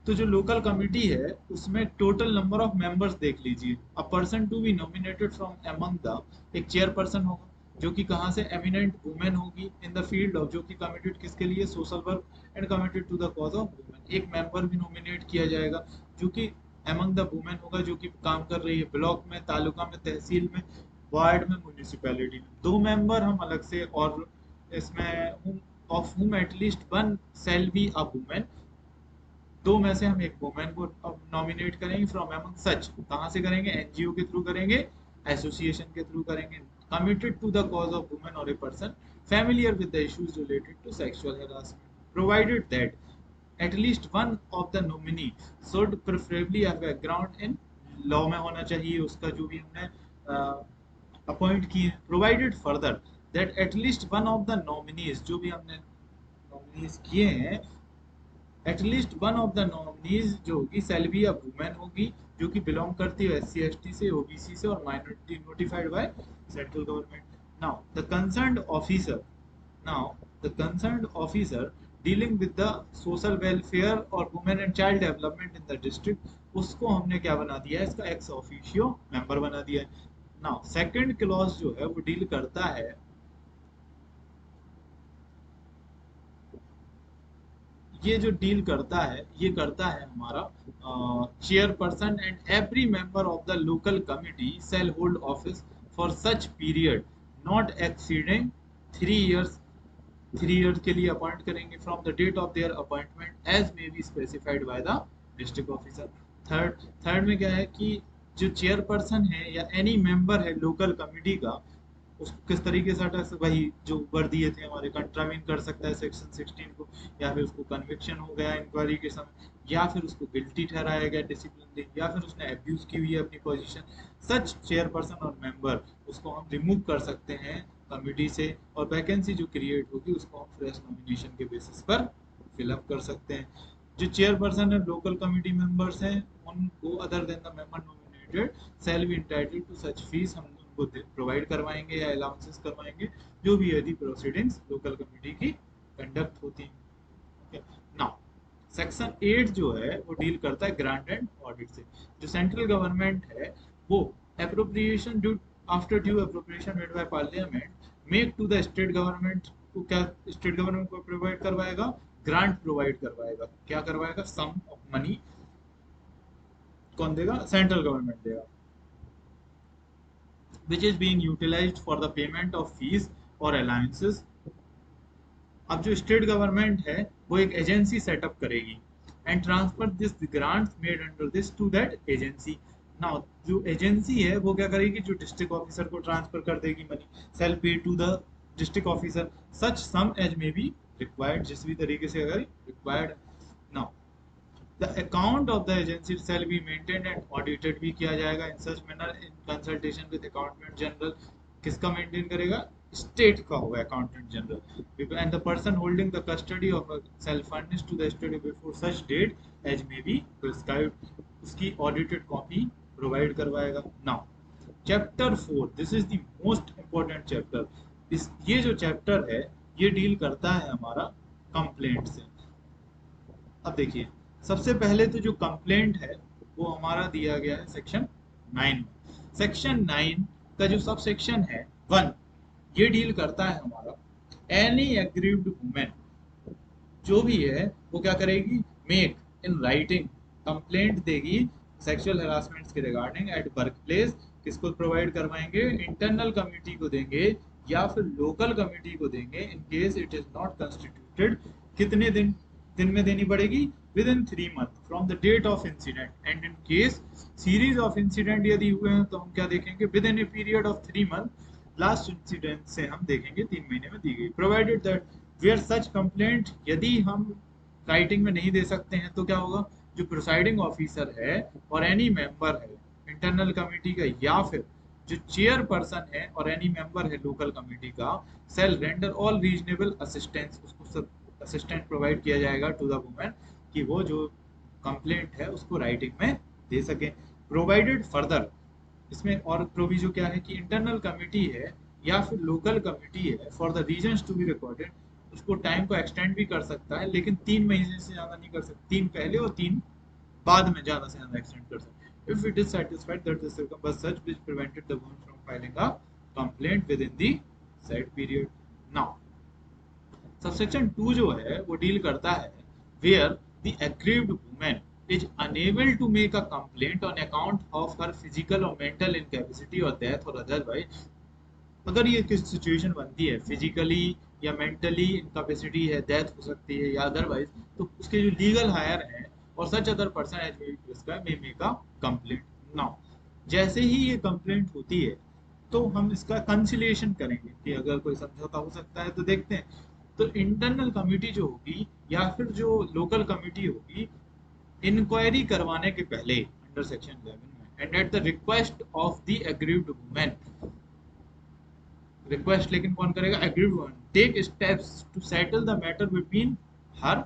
तो जो लोकल कमिटी है उसमें टोटल नंबर ऑफ मेंबर्स देख लीजिए, a person to be nominated from among the, एक चेयरपर्सन होगा जो कि कहाँ से, एमिनेंट वुमेन होगी इन द फील्ड ऑफ, जो कि कमिटेड किसके लिए, social work and committed to the cause of women. एक मेंबर भी नॉमिनेट किया जाएगा जो कि अमंग द वुमेन होगा, जो कि काम कर रही है ब्लॉक में, तालुका में, तहसील में, वार्ड में, म्यूनिसिपैलिटी में। 2 मेंबर हम अलग से, और इसमें of whom at least one shall be a woman, 2 में से हम एक वुमेन को नॉमिनेट करेंगे फ्रॉम अमंग सच। कहाँ से करेंगे, एनजीओ के थ्रू करेंगे, एसोसिएशन के थ्रू करेंगे, committed to the cause of women और a person familiar with the issues related to sexual harassment, provided that at least one of the nominee should preferably have background in law में होना चाहिए उसका, जो भी हमने appoint किए। Provided further that at least one of the nominees, जो भी हमने नॉमिनीज किए हैं, at least one of the nominees जो होगी shall be a woman होगी, जो कि बिलोंग करती है SC ST से, OBC से और minority notified by central government. Now the concerned officer dealing with the social welfare और women and child development in the district, उसको हमने क्या बना दिया है, इसका एक्स ऑफिशियो मेंबर बना दिया है। नाउ सेकंड क्लॉज जो है वो डील करता है, ये जो डील करता है ये करता है हमारा, chairperson and every member of the local committee shall hold office for such period not exceeding 3 years, 3 years के लिए अपॉइंट करेंगे from the date of their appointment as may be specified by the district officer. Third में क्या है कि जो chairperson है या एनी मेंबर है लोकल कमिटी का, उसको किस तरीके से हटा सकते, वही जो ऊपर दिए थे हमारे, कंट्रावीन कर सकता है सेक्शन 16 को, या फिर उसको कन्विक्शन हो गया इंक्वायरी के समय, या फिर उसको गिल्टी ठहराया गया डिसिप्लिन, या फिर उसने अब्यूज की हुई है अपनी पोजीशन। सच चेयरपर्सन और मेंबर, उसको हम रिमूव कर सकते हैं कमिटी से, और वैकेंसी जो क्रिएट होगी उसको हम फ्रेश नॉमिनेशन के बेसिस पर फिलअप कर सकते हैं। जो चेयरपर्सन है लोकल कमिटी मेंबर्स हैं, उनको other than the member nominated shall be entitled to such fees, हम उनको प्रोवाइड करवाएंगे या अलाउंसेस करवाएंगे, जो भी यदि प्रोसीडिंग्स लोकल कमिटी की कंडक्ट होती हैं। नाउ सेक्शन 8 जो है वो डील करता है ग्रांट एंड ऑडिट से। जो सेंट्रल गवर्नमेंट है वो appropriation due after due appropriation made by parliament make to the state government को, क्या स्टेट गवर्नमेंट को प्रोवाइड करवाएगा, ग्रांट प्रोवाइड करवाएगा। क्या करवाएगा, सम ऑफ मनी कौन देगा, सेंट्रल गवर्नमेंट देगा, which is being utilized for the payment of fees or allowances। अब जो स्टेट गवर्नमेंट है वो एक एजेंसी सेटअप करेगी and transfer this grants made under this to that agency. Now जो एजेंसी है वो क्या करेगी, जो डिस्ट्रिक्ट ऑफिसर को ट्रांसफर कर देगी money, shall pay to the district officer such sum as may be required, जिस भी तरीके से अगर required. Now the account of the agency shall be maintained and audited भी किया जाएगा in such manner in consultation with accountant general। किसका maintain करेगा, स्टेट का होगा accountant general, and the person holding the custody of shall furnish to the state before such date as may be prescribed, उसकी audited copy provide करवाएगा। Now chapter 4, this is the most important chapter. इस ये जो chapter है ये deal करता है हमारा कंप्लेंट से। अब देखिए सबसे पहले तो जो कंप्लेंट है वो हमारा दिया गया है सेक्शन 9। सेक्शन 9 का जो सब सेक्शन है 1, ये डील करता है हमारा एनी एग्रीव्ड वुमेन, जो भी है वो क्या करेगी, मेक इन राइटिंग कंप्लेंट देगी सेक्सुअल हरासमेंट के रिगार्डिंग एट वर्क प्लेस। किसको प्रोवाइड करवाएंगे, इंटरनल कमिटी को देंगे या फिर लोकल कमिटी को देंगे in case it is not constituted. कितने दिन में देनी पड़ेगी, within 3 months from the date of incident, and in case series of incident यदि हुए हैं तो हम क्या देखेंगे, with in a period of 3 months, last incident से हम देखेंगे 3 महीने में दी गई। Provided that where such complaint, यदि हम राइटिंग में नहीं दे सकते हैं तो क्या होगा, जो प्रिसाइडिंग ऑफिसर है और एनी मेंबर है इंटरनल कमेटी का, या फिर जो चेयर पर्सन है और एनी मेंबर है लोकल कमेटी का, shall render all reasonable assistance, उसको सब असिस्टेंट प्रोवाइड किया जाएगा टू द वुमेन, कि वो जो कंप्लेंट है उसको राइटिंग में दे सके। प्रोवाइडेड फर्दर, इसमें और प्रोविजो क्या है कि इंटरनल कमेटी है या फिर लोकल कमेटी है, for the reasons to be recorded, उसको टाइम को एक्सटेंड भी कर सकता है, लेकिन 3 महीने से ज्यादा नहीं कर सकता, 3 पहले और 3 बाद में ज्यादा से ज्यादा एक्सटेंड कर सकते हैं। If it is satisfied that the circumstance such which prevented the woman from filing a complaint within the said period. Now subsection 2 जो है वो डील करता है where the aggrieved women is unable to make a complaint on account of her physical और mental incapacity और death और otherwise, अगर ये किस सिचुएशन बनती है, फिजिकली या मेंटली इनकैपेसिटी है, डेथ हो सकती है या अदरवाइज, तो उसके जो लीगल हायर है और such other person as may be prescribe may make a complaint. Now जैसे ही ये कंप्लेंट होती है तो हम इसका कंसिलिएशन करेंगे कि अगर कोई समझौता हो सकता है तो देखते हैं। तो इंटरनल कमिटी जो होगी या फिर जो लोकल कमिटी होगी, इंक्वायरी करवाने के पहले अंडर सेक्शन 11 में, and at the request of the aggrieved women, request लेकिन कौन करेगा, agreed one, take steps to settle the matter between her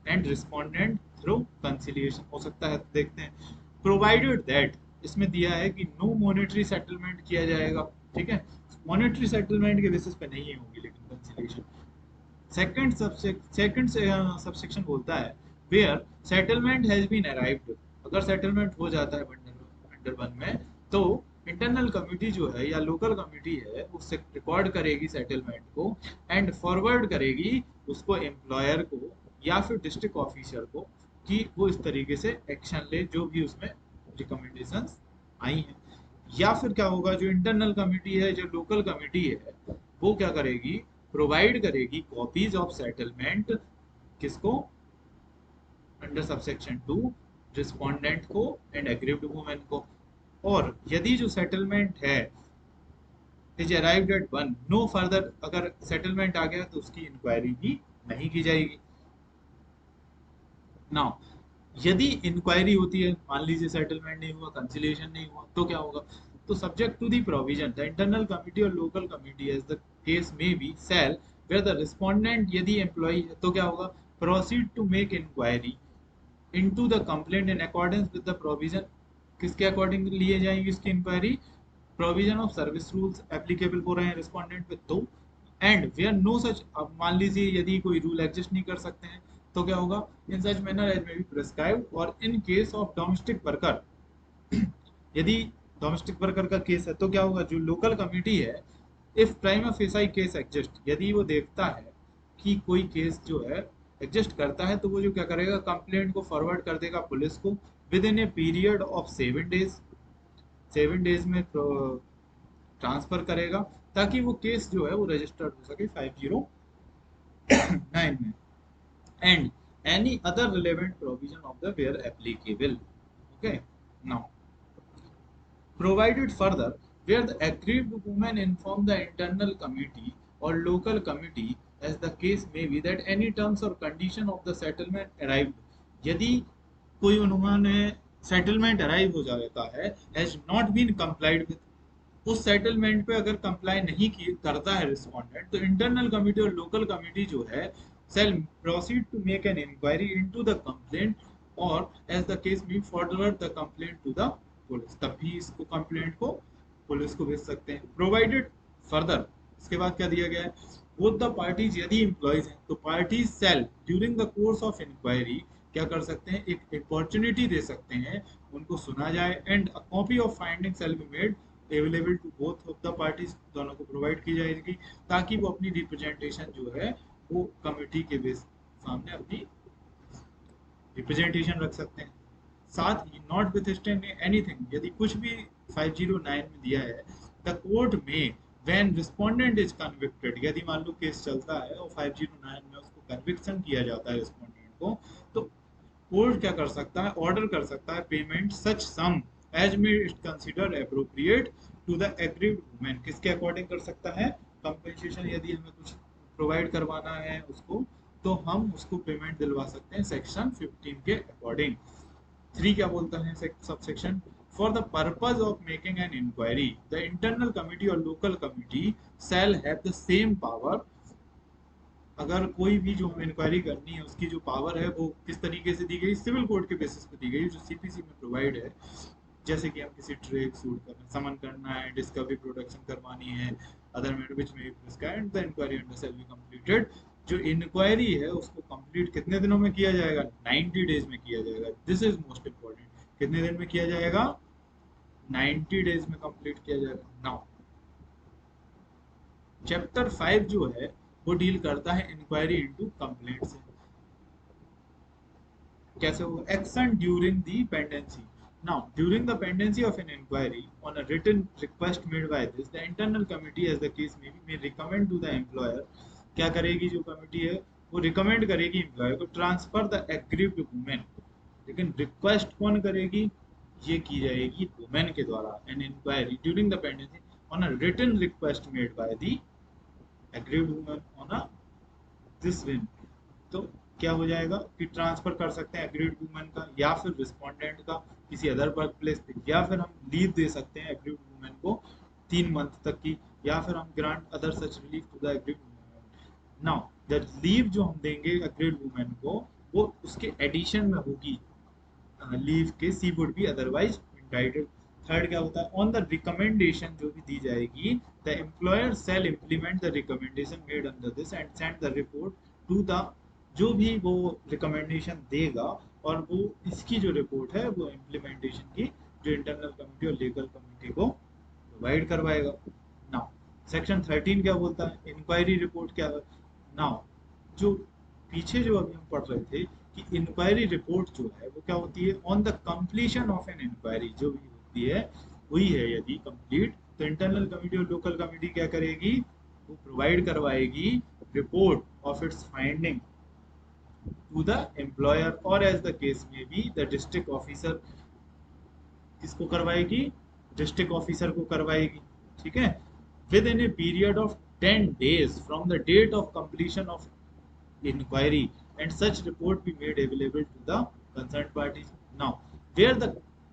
and respondent through conciliation, हो सकता है तो देखते हैं। प्रोवाइडेड दैट, इसमें दिया है कि नो मॉनेटरी सेटलमेंट किया जाएगा, ठीक है, मॉनेटरी सेटलमेंट के बेसिस पे नहीं होगी लेकिन कंसिलिएशन। सेकंड सबसेक्शन बोलता है where settlement has been arrived, अगर सेटलमेंट हो जाता है अंडर वन में, तो इंटरनल कमिटी जो है या लोकल कमिटी है उससे रिकॉर्ड करेगी सेटलमेंट को एंड फॉरवर्ड करेगी उसको एम्प्लॉयर को या फिर डिस्ट्रिक्ट ऑफिसर को, कि वो इस तरीके से एक्शन ले जो भी उसमें रिकमेंडेशंस आई हैं। या फिर क्या होगा, जो इंटरनल कमिटी है जो लोकल कमिटी है वो क्या करेगी, प्रोवाइड करेगी कॉपीज ऑफ सेटलमेंट, किसको, अंडर सबसेक्शन 2 रिस्पोंडेंट को एंड एग्रीव्ड वुमेन को। और यदि जो सेटलमेंट है is arrived at one, no further, अगर सेटलमेंट आ गया तो उसकी इंक्वायरी भी नहीं की जाएगी। नाउ यदि इंक्वायरी होती है, मान लीजिए सेटलमेंट नहीं हुआ, कंसिलिएशन नहीं हुआ, तो क्या होगा, तो subject to the provision the internal committee और local committee as the case may be shall where the respondent यदि एम्प्लॉई है तो क्या होगा, proceed to make inquiry into the complaint in accordance with the provision, किसके according लिए जाएंगी इसकी inquiry, provision of service rules applicable हो रहे हैं रिस्पोंडेंट पे तो, एंड वेयर नो सच, अब मान लीजिए यदि कोई रूल एग्जिस्ट नहीं कर सकते हैं तो क्या होगा, in such manner as may be prescribed, और in case of domestic worker, यदि डोमेस्टिक वर्कर का केस है तो क्या होगा, जो लोकल कमिटी है, if prima facie case exist, यदि वो देखता है कि कोई केस जो है एग्जिस्ट करता है, तो वो जो क्या करेगा, कंप्लेंट को फॉरवर्ड कर देगा पुलिस को with in a period of 7 days, 7 days में ट्रांसफर करेगा, ताकि वो केस जो है वो रजिस्टर्ड हो सके 509 में, and any other relevant provision of the where applicable. Okay, now provided further where the aggrieved woman inform the internal committee or local committee as the case may be that any terms or condition of the settlement arrived, यदि कोई उन्होंने settlement arrive हो जाता है has not been complied with, उस settlement पे अगर comply नहीं करता है रिस्पोंडेंट, तो इंटरनल कमिटी और लोकल कमिटी जो है shall proceed to make an inquiry into the complaint और as the case be forward the complaint to the police, तब भी इसको कंप्लेंट को पुलिस को भेज सकते हैं। प्रोवाइडेड फर्दर, इसके बाद क्या दिया गया है, बोथ द पार्टीज, यदि एम्प्लॉयज हैं तो parties shall during the course of inquiry क्या कर सकते हैं, एक अपॉर्चुनिटी दे सकते हैं, उनको सुना जाए, and a copy of finding shall be made available to both of the parties, दोनों को प्रोवाइड की जाएगी, ताकि वो अपनी रिप्रेजेंटेशन जो है वो कमिटी के बेस सामने अपनी रिप्रेजेंटेशन रख सकते हैं। साथ ही नॉट विथ एनीथिंग, यदि कुछ भी 509 में दिया है, द कोर्ट में व्हेन रिस्पोंडेंट इज कन्विक्टेड, यदि मान लो केस चलता है और 509 में उसको कन्विक्शन किया जाता है रिस्पोंडेंट को, तो कोर्ट क्या कर सकता है, ऑर्डर कर सकता है payment such sum as may it consider appropriate to the aggrieved women, किसके अकॉर्डिंग कर सकता है, कंपेंसेशन, यदि हमें कुछ प्रोवाइड करवाना है उसको, तो हम उसको पेमेंट दिलवा सकते हैं सेक्शन 15 के अकॉर्डिंग। 3 क्या बोलता है subsection, for the purpose of making an inquiry the internal committee और local committee shall have the same power. अगर कोई भी जो इंक्वायरी करनी है उसकी जो पावर है वो किस तरीके से दी गई, सिविल कोड के बेसिस पे दी गई जो सीपीसी में प्रोवाइड है। जैसे कि हम किसी ट्रेड सूट करना, समन करना है, डिस्कवरी प्रोडक्शन करवानी है, other matter which may be prescribed the inquiry under shall be completed. जो इंक्वायरी है उसको कंप्लीट कितने दिनों में किया जाएगा, 90 डेज में किया जाएगा। दिस इज मोस्ट इंपॉर्टेंट, कितने दिन में किया जाएगा, 90 डेज में कंप्लीट किया जाएगा। नाउ चैप्टर 5 जो है वो डील करता है इंक्वायरी इनटू कंप्लेंट से। कैसे होगा, action during the pendency. Now during the pendency of an inquiry on a written request made by this the internal committee as the case may recommend to the employer. क्या करेगी जो committee है, वो recommend करेगी employer को transfer the aggrieved women. लेकिन request कौन करेगी, ये की जाएगी वुमेन के द्वारा। An inquiry during the pendency on a written request made by the aggrieved women on a this win. तो क्या हो जाएगा कि ट्रांसफर कर सकते हैं एग्रीड वुमेन का या फिर रिस्पोंडेंट का किसी अदर वर्क प्लेस पे, या फिर हम लीव दे सकते हैं एग्रीड वुमेन को 3 मंथ तक की, या फिर हम grant other such relief to the agreed women. Now the leave जो हम देंगे एग्रीड वुमेन को वो उसके एडिशन में होगी लीव के, she would be otherwise entitled. Third क्या होता है, ऑन द रिकमेंडेशन जो भी दी जाएगी the employer shall implement the recommendation made under this and send the report to the, जो भी वो रिकमेंडेशन देगा और वो इसकी जो रिपोर्ट है वो इम्प्लीमेंटेशन की जो इंटरनल कमिटी और लीगल कमिटी को प्रोवाइड करवाएगा। नाउ सेक्शन 13 क्या बोलता है, इंक्वायरी रिपोर्ट क्या है। नाउ जो पीछे जो अभी हम पढ़ रहे थे कि इंक्वायरी रिपोर्ट जो है वो क्या होती है, on the completion of an inquiry जो भी होती है वही है यदि कंप्लीट, तो इंटरनल कमिटी और लोकल कमिटी क्या करेगी, वो प्रोवाइड करवाएगी report of its finding to the employer और as the case may be the district officer. किसको करवाएगी, डिस्ट्रिक्ट ऑफिसर को करवाएगी। ठीक है, with in a period of 10 days from the date of completion of inquiry and such report be made available to the concerned parties. Now where the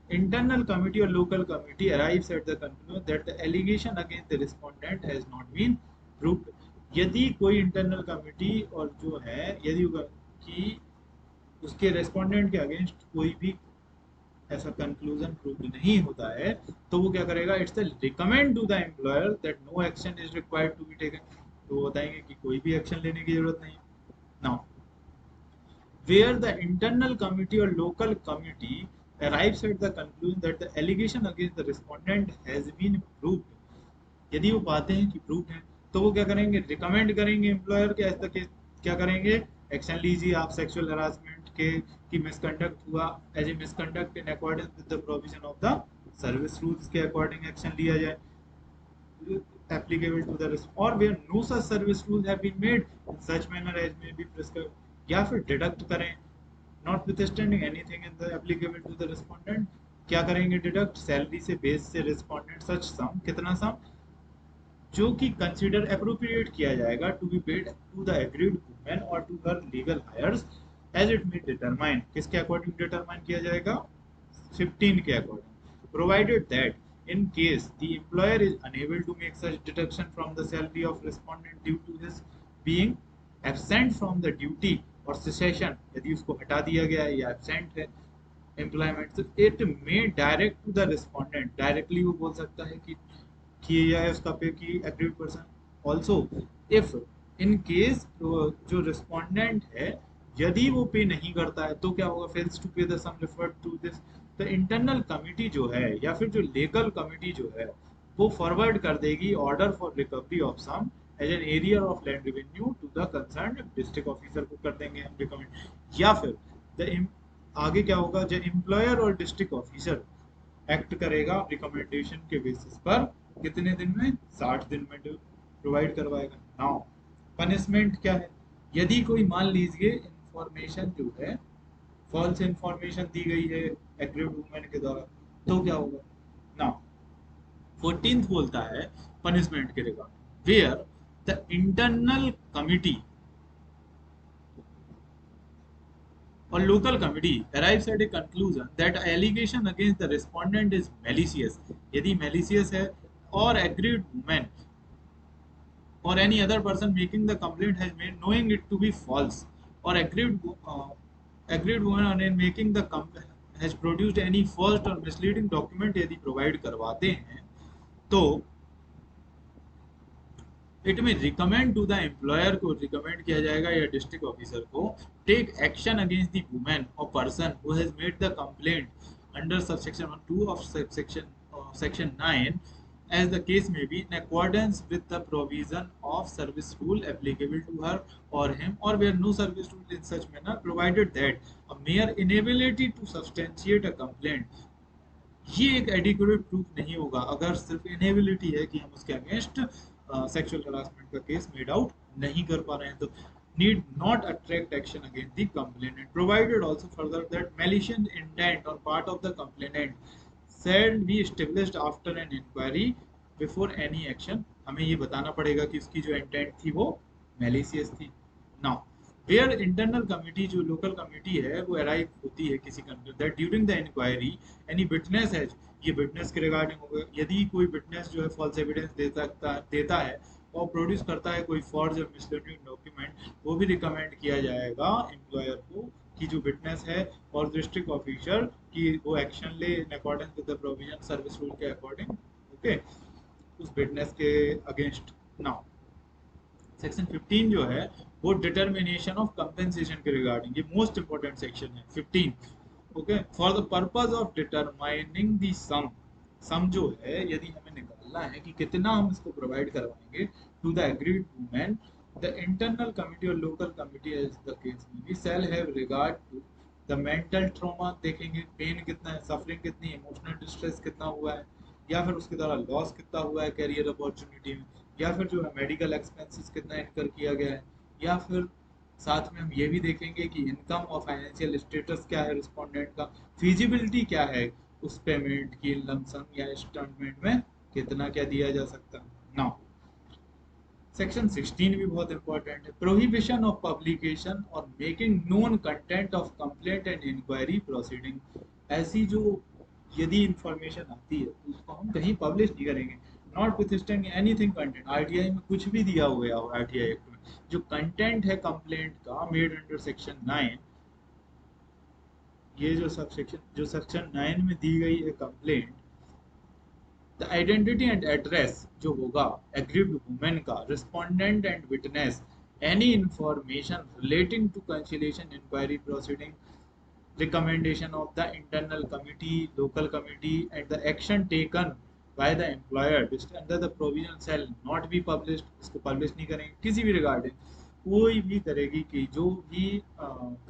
internal committee or local committee arrives at the conclusion that the allegation against the respondent has not been proved, यदि कोई internal committee और जो है यदि कि उसके respondent के against कोई भी ऐसा कंक्लूजन प्रूव नहीं होता है, तो वो क्या करेगा, its recommend to the employer that no action is required to be taken. तो वो बताएंगे कि कोई भी एक्शन लेने की जरूरत नहीं। Now, where the internal committee or local committee arrives at the conclusion that the allegation against the respondent has been proved, यदि वो पाते हैं कि प्रूव है तो वो क्या करेंगे, रिकमेंड करेंगे एम्प्लॉयर के ऐसा क्या करेंगे, एक्शन लीजिए आप सेक्सुअल हरासमेंट के की मिसकंडक्ट हुआ as a misconduct in accordance with the provision of the service rules के अकॉर्डिंग एक्शन लिया जाए applicable to the risk, or where no such service rules have been made in such manner as may be prescribed, या फिर deduct करें notwithstanding anything in the applicable to the respondent। क्या करेंगे, deduct salary से base से respondent such sum, कितना sum जो कि कंसीडर अप्रोप्रिएट किया जाएगा to be paid to the agreed women और to her legal heirs as it may determine. किसके अकॉर्डिंग डिटरमाइन किया जाएगा, 15 के according. Provided that in case the employer is unable to make such deduction from the salary of respondent due to his being absent from the duty or cessation, यदि उसको हटा दिया गया है या absent है employment, तो it may direct to the respondent, directly वो बोल सकता है कि किया है उसका पे की agreed person. Also if in case जो रिस्पोंडेंट है यदि वो पे नहीं करता है तो क्या होगा, fails to pay the sum referred to this, तो इंटरनल कमिटी जो है या फिर जो लीगल कमिटी जो है वो फॉरवर्ड कर देगी order for recovery of sum as an arrear of land revenue to the concerned district officer को कर देंगे हम रिकमेंड। या फिर द आगे क्या होगा, जो एम्प्लॉयर और डिस्ट्रिक्ट ऑफिसर एक्ट करेगा रिकमेंडेशन के बेसिस पर, कितने दिन में, 60 दिन में प्रोवाइड करवाएगा। नाउ पनिशमेंट क्या है, यदि कोई मान लीजिए इंफॉर्मेशन जो है फॉल्स इंफॉर्मेशन दी गई है एग्रीड वुमेन के द्वारा, तो क्या होगा। नाउ 14th बोलता है पनिशमेंट के regarding, where the internal committee or local committee arrives at a conclusion that allegation against the respondent is malicious, यदि malicious है, or aggrieved woman or any other person making the complaint has made knowing it to be false, or aggrieved woman on making the has produced any false or misleading document यदि provide करवाते हैं, तो it may recommend to the employer को recommend किया जाएगा या district officer को take action against the women और person who has made the complaint under subsection 2 of section 9 as the case may be in accordance with the provision of service rule applicable to her or him, or where no service rule in such manner provided that a mere inability to substantiate a complaint, ये एक adequate proof नहीं होगा अगर सिर्फ inability है कि हम उसके अगेंस्ट सेक्सुअल हरासमेंट का केस मेड आउट नहीं कर पा रहे हैं, तो need not attract action against the complainant, provided also further that malicious intent on part of the complainant shall be established after an inquiry before any action. हमें ये बताना पड़ेगा कि उसकी जो इंटेंट थी वो मैलिशियस थी। नाउ वेयर इंटरनल कमिटी जो लोकल कमिटी है वो अराइव होती है किसी complaint that during the inquiry any witness है, ये विटनेस के रिगार्डिंग होगा, यदि कोई विटनेस जो है फॉल्स एविडेंस देता है और प्रोड्यूस करता है कोई फॉर्ज और मिसलीडिंग डॉक्यूमेंट, वो भी रिकमेंड किया जाएगा एम्प्लॉयर को कि जो विटनेस है और डिस्ट्रिक्ट ऑफिसर की वो एक्शन ले in accordance with the provision service rule के अकॉर्डिंग, ओके, उस विटनेस के अगेंस्ट। नाउ सेक्शन 15 जो है वो डिटर्मिनेशन ऑफ कंपेंसेशन के रिगार्डिंग, ये मोस्ट इंपॉर्टेंट सेक्शन है 15, okay, for the purpose of determining the sum जो है यदि हमें निकालना है कि कितना हम इसको प्रोवाइड करवाएंगे to the agreed women, the internal committee और local committee as the case may be shall have regard to the mental trauma, देखेंगे पेन कितना है, सफरिंग कितनी, इमोशनल डिस्ट्रेस कितना हुआ है, या फिर उसके द्वारा लॉस कितना हुआ है कैरियर अपॉर्चुनिटी में, या फिर जो है मेडिकल एक्सपेंसेस कितना इनकर किया गया है, या फिर साथ में हम ये भी देखेंगे कि इनकम और फाइनेंशियल स्टेटस क्या है रिस्पोंडेंट का, फिजिबिलिटी क्या है उस पेमेंट की, लमसम या इंस्टॉलमेंट में कितना क्या दिया जा सकता है। नाउ सेक्शन 16 भी बहुत इंपॉर्टेंट है, प्रोहिबिशन ऑफ पब्लिकेशन और making known content of complaint and inquiry proceeding, ऐसी जो यदि इंफॉर्मेशन आती है तो उसको हम कहीं पब्लिश नहीं करेंगे, not withstanding anything content, RTI में कुछ भी दिया हुआ हो, आरटीआई एक्ट में जो कंटेंट है कंप्लेंट का मेड अंडर सेक्शन 9, ये जो सेक्शन 9 में दी गई है complaint, the identity and address जो होगा एग्रीव्ड वुमेन का, respondent and witness, any information relating to conciliation inquiry proceeding, recommendation of the internal committee, local committee, and the action taken by the employer under the provision shall not be published, इसको publish नहीं करेंगे किसी भी regarding, कोई भी करेगी कि जो भी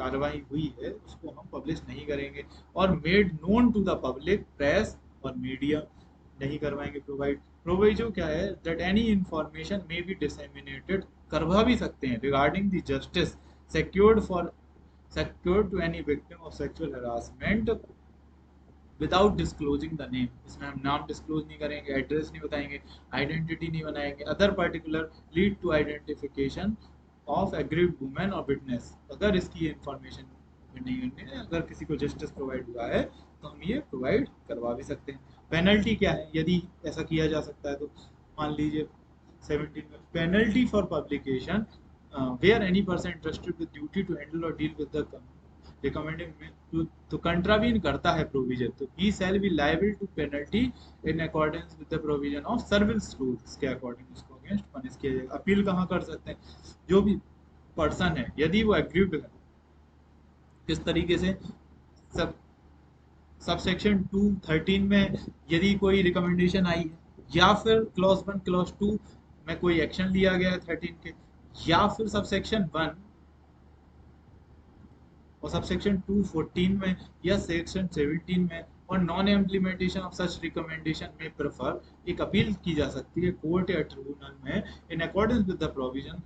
कार्रवाई हुई है उसको हम पब्लिश नहीं करेंगे, और made known to the public, press और मीडिया नहीं करवाएंगे प्रोवाइड। प्रोविजो क्या है, that any information may be disseminated, करवा भी सकते हैं, regarding the justice secured to any victim of sexual harassment without disclosing the name, इसमें हम नाम डिस्क्लोज नहीं करेंगे, एड्रेस नहीं बताएंगे, आइडेंटिटी नहीं बनाएंगे, other particular lead to identification of agreed women और विटनेस, अगर इसकी इंफॉर्मेशन नहीं करनी, अगर किसी को जस्टिस प्रोवाइड हुआ है तो हम ये प्रोवाइड करवा भी सकते हैं। पेनल्टी क्या है यदि ऐसा किया जा सकता है, तो मान लीजिए 17 में penalty for publication where any person entrusted with duty to handle or deal with the recommending तो कंट्रावीन करता है प्रोविजन, तो he shall be liable to penalty in accordance with the provision of service rules के according उसको against punish किया जाएगा। Appeal कहाँ कर सकते हैं, जो भी पर्सन है यदि वो एग्रीव्ड है, किस तरीके से, सब सेक्शन 213 में यदि कोई रिकमेंडेशन आई है, या फिर क्लॉज 1 क्लॉज 2 में कोई एक्शन लिया गया है 13 के, या फिर सबसेक्शन 1 और सबसेक्शन 214 में या सेक्शन 17 में, और non implementation of such recommendation may prefer एक अपील की जा सकती है कोर्ट या ट्रिब्यूनल में in accordance with the provision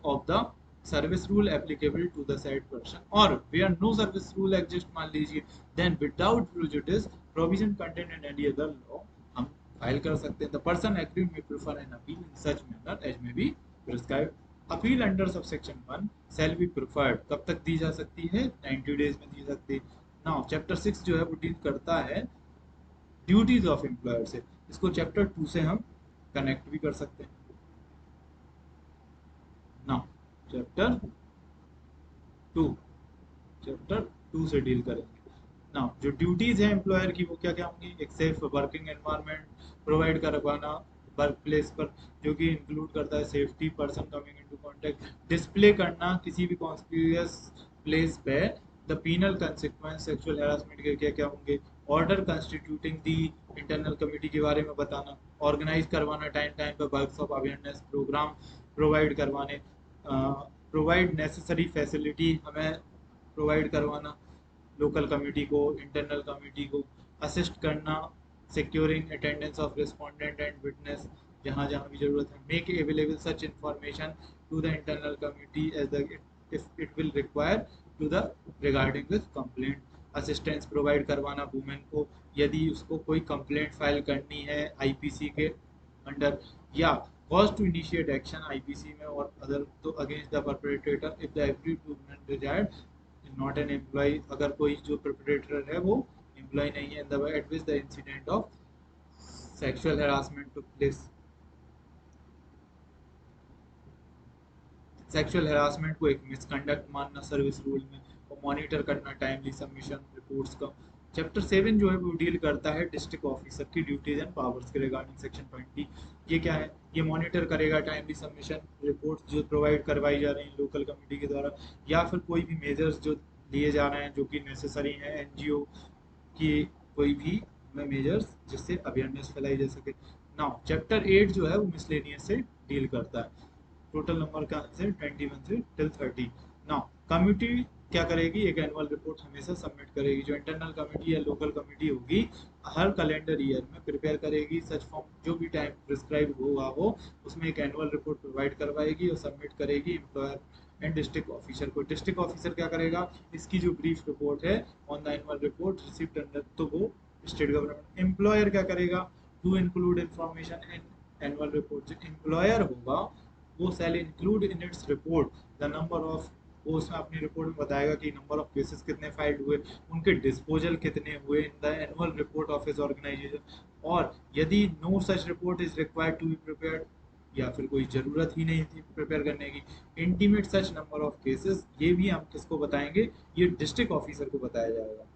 of the service rule applicable to the said person, और where no service rule exist मान लीजिए, then without prejudice provision contained in any other law हम फाइल कर सकते हैं। The person aggrieved may prefer an appeal in such manner as may be prescribe appeal under subsection 1 shall be preferred कब तक दी जा सकती है, 90 डेज में दी सकती है। नाउ चैप्टर 6 जो है वो डील करता है ड्यूटीज ऑफ एम्प्लॉयर से, इसको चैप्टर 2 से हम कनेक्ट भी कर सकते हैं। नाउ चैप्टर 2 चैप्टर 2 से डील करेंगे। नाउ जो ड्यूटीज है एम्प्लॉयर की वो क्या क्या होंगी, एक सेफ वर्किंग एनवायरनमेंट प्रोवाइड करवाना वर्क प्लेस पर, जो कि इंक्लूड करता है safety, person coming into contact, display करना किसी भी कॉन्स्पिकुअस प्लेस पे the penal consequence sexual harassment के क्या क्या होंगे, order constituting the internal committee के बारे में बताना, ऑर्गेनाइज करवाना टाइम टाइम पर वर्कशॉप अवेयरनेस प्रोग्राम प्रोवाइड करवाने, प्रोवाइड नेसेसरी फैसिलिटी हमें प्रोवाइड करवाना लोकल कमेटी को, इंटरनल कमेटी को, असिस्ट करना securing attendance of respondent and witness जहाँ जहाँ भी जरूरत है, make available such information to the internal committee as the if it will require to the regarding with complaint, assistance provide करवाना women को यदि उसको कोई कंप्लेंट फाइल करनी है आईपीसी के अंडर, या cause to initiate action IPC में और अदर तो against the perpetrator if the agreed to resided not an employ, अगर कोई जो परपेट्रेटर है वो एम्प्लॉय नहीं है, at which the incident of sexual harassment took place, sexual harassment को एक मिसकंडक्ट मानना सर्विस रूल में, और मॉनिटर करना टाइमली सबमिशन रिपोर्ट्स का। चैप्टर 7 जो है वो डील करता है डिस्ट्रिक्ट ऑफिसर की ड्यूटीज एंड पावर्स के रिगार्डिंग सेक्शन 20। ये क्या है, ये मॉनिटर करेगा टाइमली सबमिशन रिपोर्ट्स जो प्रोवाइड करवाई जा रही हैं लोकल कमेटी के द्वारा, या फिर कोई भी मेजर्स जो लिए जा रहे हैं जो कि नेसेसरी हैं एनजीओ की, कोई भी मेजर्स जिससे अवेयरनेस फैलाई जा सके। नाउ चैप्टर 8 जो है वो मिसलेनियस से डील करता है, टोटल नंबर का है 21 से टिल 30। नाउ कमिटी क्या करेगी, एक एनुअल रिपोर्ट हमेशा सबमिट करेगी, जो इंटरनल कमेटी या लोकल कमेटी होगी हर कैलेंडर ईयर में प्रिपेयर करेगी सच फॉर्म, जो भी टाइम प्रिस्क्राइब हुआ हो उसमें एक एनुअल रिपोर्ट प्रोवाइड करवाएगी और सबमिट करेगी एम्प्लॉयर एंड डिस्ट्रिक्ट ऑफिसर को। डिस्ट्रिक्ट ऑफिसर क्या करेगा, इसकी जो ब्रीफ रिपोर्ट है on the annual report received under, तो वो स्टेट गवर्नमेंट। एम्प्लॉयर क्या करेगा, to include information in annual report, जो एम्प्लॉयर होगा वो shall include in its report the number of, वो उसमें अपनी रिपोर्ट में बताएगा कि नंबर ऑफ केसेस कितने फाइल्ड हुए, उनके डिस्पोजल कितने हुए in the annual report of his organisation, और यदि no such report is required to be prepared, या फिर कोई ज़रूरत ही नहीं थी प्रिपेयर करने की, intimate such number of cases, ये भी हम किसको बताएंगे, ये डिस्ट्रिक्ट ऑफिसर को बताया जाएगा।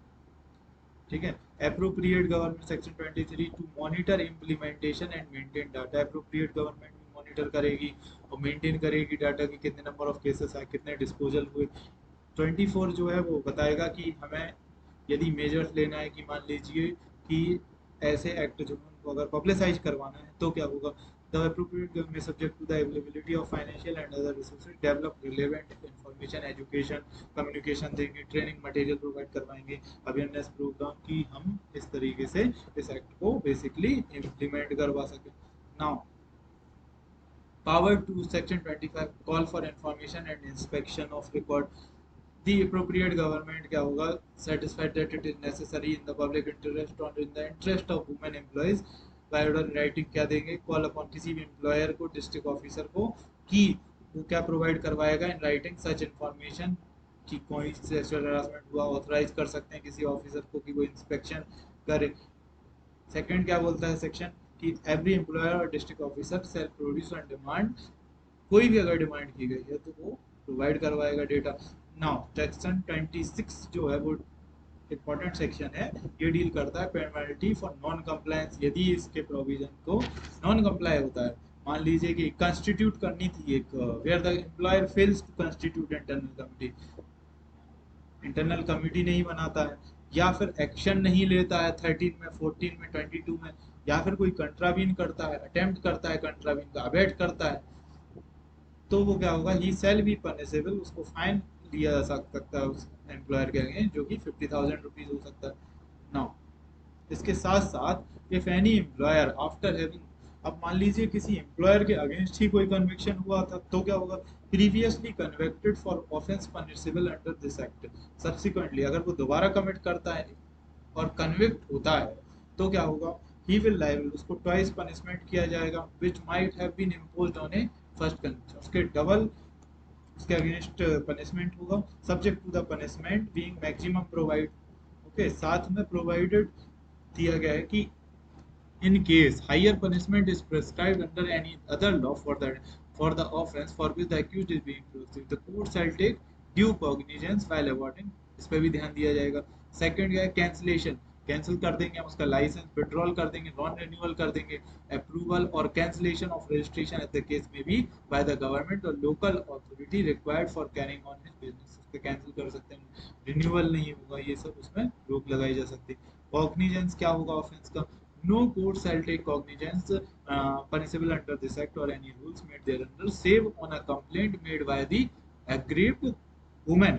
ठीक है, appropriate government section 23 to monitor implementation and maintain data, appropriate government monitor करेगी और मेंटेन करेगी डाटा की कितने नंबर ऑफ केसेस आए, कितने डिस्पोजल हुए। 24 जो है वो बताएगा कि हमें यदि मेजर्स लेना है कि मान लीजिए कि ऐसे एक्ट जो उनको अगर पब्लिसाइज करवाना है तो क्या होगा, the appropriate government may subject to the availability of financial and other resources develop relevant information, education communication देंगे, ट्रेनिंग मटेरियल प्रोवाइड करवाएंगे, अवेयरनेस प्रोग्राम की हम इस तरीके से इस एक्ट को बेसिकली इम्प्लीमेंट करवा सकें। Now power to section 25 call for information and inspection of record, the appropriate government क्या होगा, satisfied that it is necessary in the public interest or in the interest of women employees by order in writing क्या देंगे, call upon किसी भी employer को district officer को कि वो क्या provide करवाएगा in writing such information कि कोई sexual harassment हुआ, authorize कर सकते हैं किसी ऑफिसर को कि वो inspection करे। सेकंड क्या बोलता है सेक्शन कि एवरी एम्प्लॉयर और district officer self produce on demand, कोई भी अगर डिमांड की गई है तो वो प्रोवाइड करवाएगा डेटा। नाउ सेक्शन 26 जो है वो इंपॉर्टेंट सेक्शन है, ये डील करता है पेनल्टी फॉर नॉन कंप्लायंस, यदि इसके प्रोविजन को नॉन कंप्लाई होता है, मान लीजिए कि कंस्टिट्यूट करनी थी एक, where the employer fails to constitute internal committee, internal committee नहीं बनाता है, या फिर एक्शन नहीं लेता है 13 में 14 में 22 में, या फिर कोई कंट्रावीन करता है, अटेम्प्ट करता है कंट्रावीन का, अबेट करता है, तो वो क्या होगा, ही सेल बी पनिशेबल, उसको फाइन लिया जा सकता है उस एम्प्लॉयर के अगेंस्ट, जो कि 50,000 रुपीज हो सकता है। नाउ इसके साथ साथ if any employer after having, अब मान लीजिए किसी एम्प्लॉयर के अगेंस्ट ही कोई कन्विक्शन हुआ था तो क्या होगा, previously convicted for offence punishable under this act, subsequently अगर वो दोबारा कमिट करता है और कन्विक्ट होता है तो क्या होगा, ही विल लाइबल, उसको ट्वाइस पनिशमेंट किया जाएगा, which might have been imposed on a first condition, उसके डबल उसके अगेंस्ट पनिशमेंट होगा, subject to the punishment being maximum provide. Okay, साथ में प्रोवाइडेड दिया गया है कि in case higher punishment is prescribed under any other law for the offense for which the accused is being prosecuted, the court shall take due cognizance while awarding। इस पे भी ध्यान दिया जाएगा। सेकंड क्या है, कैंसिलेशन, कैंसिल कर देंगे हम उसका लाइसेंस, विड्रॉल कर देंगे, नॉन रिन्यूअल कर देंगे, अप्रूवल और cancellation of registration at the case में भी बाय द गवर्नमेंट और local authority required for carrying on his business. उसको कैंसिल कर सकते हैं, रिन्यूअल नहीं होगा, ये सब उसमें रोक लगाई जा सकती है। कॉग्निजेंस क्या होगा ऑफेंस का, no court shall take cognizance punishable under this act or any rules made thereunder save on a complaint made by the aggrieved woman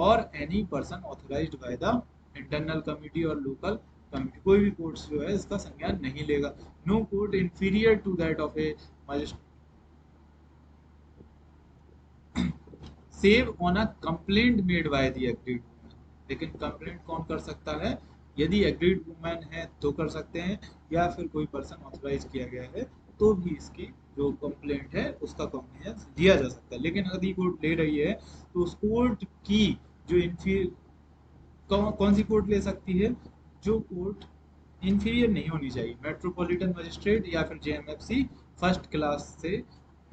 or any person authorized by the internal committee or local committee। कोई भी court जो है इसका संज्ञान नहीं लेगा। no court inferior to that of a magistrate save on a complaint made by the aggrieved woman। लेकिन complaint कौन कर सकता है, यदि एग्रीड वुमेन है तो कर सकते हैं, या फिर कोई पर्सन ऑथराइज किया गया है तो भी इसकी जो कंप्लेंट है उसका कॉग्निजेंस लिया जा सकता है। लेकिन अगर कोर्ट ले रही है तो उस कोर्ट की जो कौन सी कोर्ट ले सकती है, जो कोर्ट इंफीरियर नहीं होनी चाहिए, मेट्रोपॉलिटन मजिस्ट्रेट या फिर जेएमएफसी फर्स्ट क्लास से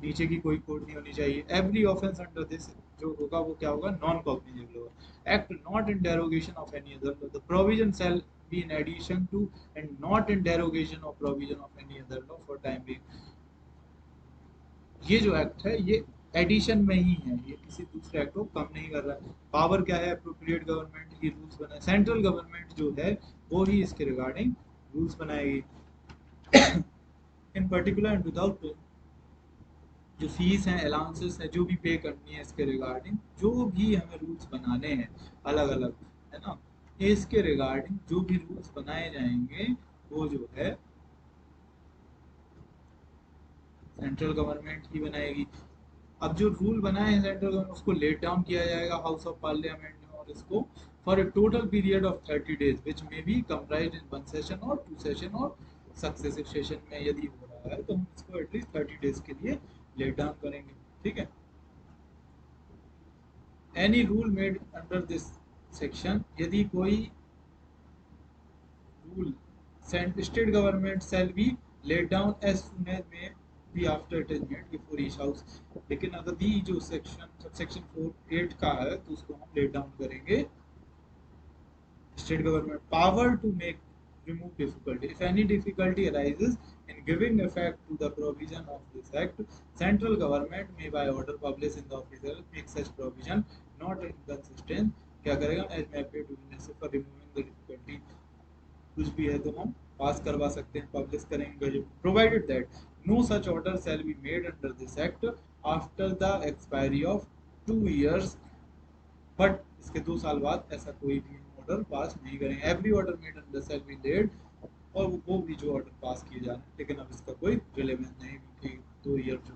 नीचे की कोई कोर्ट नहीं होनी चाहिए। एवरी ऑफेंस अंडर दिस जो होगा वो क्या होगा, नॉन कॉग्निजेबल होगा। Act not in derogation of any other law, the provision shall be in addition to and not in derogation of provision of any other law for time being. ये जो act है ये addition में ही है, ये किसी दूसरे एक्ट को कम नहीं कर रहा है। पावर क्या है, अप्रोप्रिएट गवर्नमेंट की रूल्स बनाए, सेंट्रल गवर्नमेंट जो है वो ही इसके रिगार्डिंग रूल्स बनाएगी। इन पर्टिकुलर एंड विदाउट जो फीस हैं, अलाउंसेस है, जो भी पे करनी है इसके रिगार्डिंग, जो भी हमें रूल्स बनाने हैं अलग अलग, है ना, इसके रिगार्डिंग जो भी रूल्स बनाए जाएंगे वो जो है सेंट्रल गवर्नमेंट ही बनाएगी। अब जो रूल बनाए हैं सेंट्रल गवर्नमेंट उसको लेट डाउन किया जाएगा हाउस ऑफ पार्लियामेंट में, और इसको for a total period of 30 days which may be comprised in one session और टू सेशन और सक्सेसिव सेशन में यदि हो रहा है तो हम इसको एटलीस्ट 30 डेज के लिए लेट डाउन करेंगे। ठीक है, any rule made under this section, यदि कोई rule state government shall be laid down as soon as may be after it is made before each house. लेकिन अगर दी जो सेक्शन सबसेक्शन 4(8) का है तो उसको हम लेट डाउन करेंगे state government. Power to make remove difficulty, if any difficulty arises in giving effect to the provision of this act, central government may by order published in the official make such provision not inconsistent, क्या करेगा, as may appear to be necessary for removing the difficulty। कुछ भी है तो हम पास करवा सकते हैं, पब्लिश करेंगे जो, provided that no such order shall be made under this act after the expiry of 2 years, but इसके 2 साल बाद ऐसा कोई भी ऑर्डर पास नहीं करेंगे। Every order made under shall be laid, और वो भी जो ऑर्डर पास किए जा रहे हैं, लेकिन अब इसका कोई रिलेवेंस नहीं, क्योंकि 2 ईयर जो